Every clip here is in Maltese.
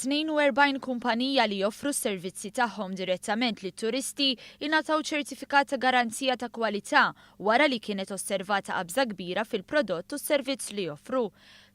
42 kumpanija li joffru s-servizzi tagħhom direttament lit-turisti ingħataw ċertifikat ta' garanzija ta' kwalità wara li kienet osservata qabża kbira fil-prodott u s-servizz li joffru.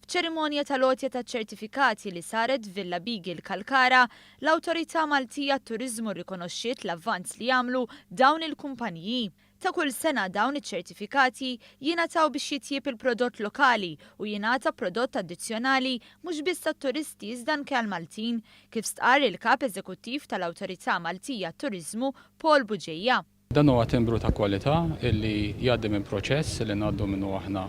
F'ċerimonja tal-għotja ta' ċertifikati li saret Villa Bigil Kalkara, l-Awtorità Maltija t-Turiżmu rikonoxxiet l-avvanz li jagħmlu dawn il-kumpaniji. Ta' kull sena dawn iċ-ċertifikati jingħataw biex jitjieb il-prodott lokali u jingħata prodott addizzjonali mhux biss tat-turisti iżda anke għall-Maltin, kif stqarr il-Kap Eżekuttiv tal-Awtorità Maltija t-Turiżmu Paul Buġejja. Dan huwa timbru ta' kwalità illi jgħaddi minn proċess li ngħaddu minnu aħna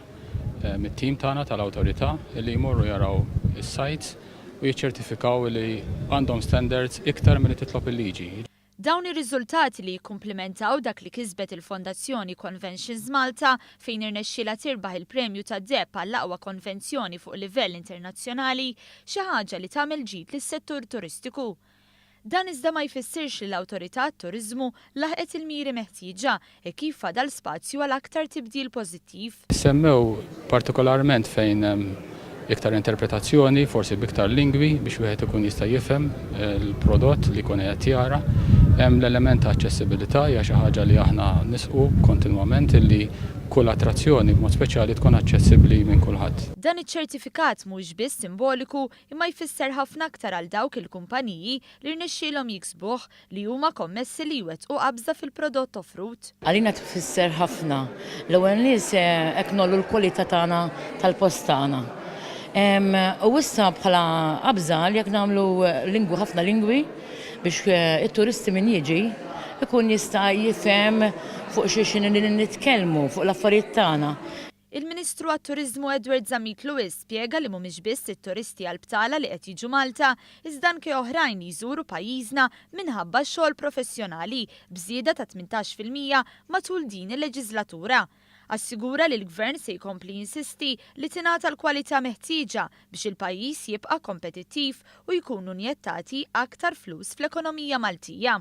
mit-tim tagħna tal-awtorità illi jmorru jaraw is-sites u jiċċertifikaw li għandhom standards iktar milli titlob il-liġi. Dawn ir-riżultati li jikkumplimentaw dak li kisbet il-Fondazzjoni Conventions Malta fejn irnexxiela tirbaħ il-premju tad-DEP għall-aqwa konvenzjoni fuq livell internazzjonali xi ħaġa li tagħmel ġid lis-settur turistiku. Dan iżda ma jfissirx li l-Awtorità t-Turiżmu laħqet il-miri meħtieġa e kif fadal spazju għal aktar tibdil pożittiv. Semmew partikolarment fejn iktar interpretazzjoni, forsi biktar lingwi biex wieħed ikun jista' jifhem il-prodott li jkun qed jara. Hemm l-element ta' aċċessibilità hija xi ħaġa li aħna nisqu kontinwament illi kull attrazzjoni b'mod speċjali tkun aċċessibbli minn kulħadd. Dan iċ-ċertifikat mhux biss simboliku imma jfisser ħafna aktar għal dawk il-kumpaniji li rnexxielhom jiksbuh li huma kommessi li jwettqu qabża fil-prodott offrut. Għalina tfisser ħafna. L-ewwel nies hekk nollu l-kwalità tagħna tal-post tagħna. U issa bħala qabża li jekk nagħmlu ħafna lingwi biex it-turisti min jiġi ikun jista' jifhem fuq xi nitkellmu fuq l-affarijiet tagħna. Il-Ministru għat-Turiżmu Edward Zamit Lewis spjega li mhumiex biss it-turisti għall-btala li qed jiġu Malta, iżda anke oħrajn jżuru pajjiżna minħabba xogħol professjonali bżieda ta' 18% matul din il-leġislatura. Assigura li l-Gvern se jkompli jinsisti li tingħata l-kwalità meħtieġa biex il-pajjiż jibqa' kompetittiv u jkunu njettati aktar flus fl-ekonomija Maltija.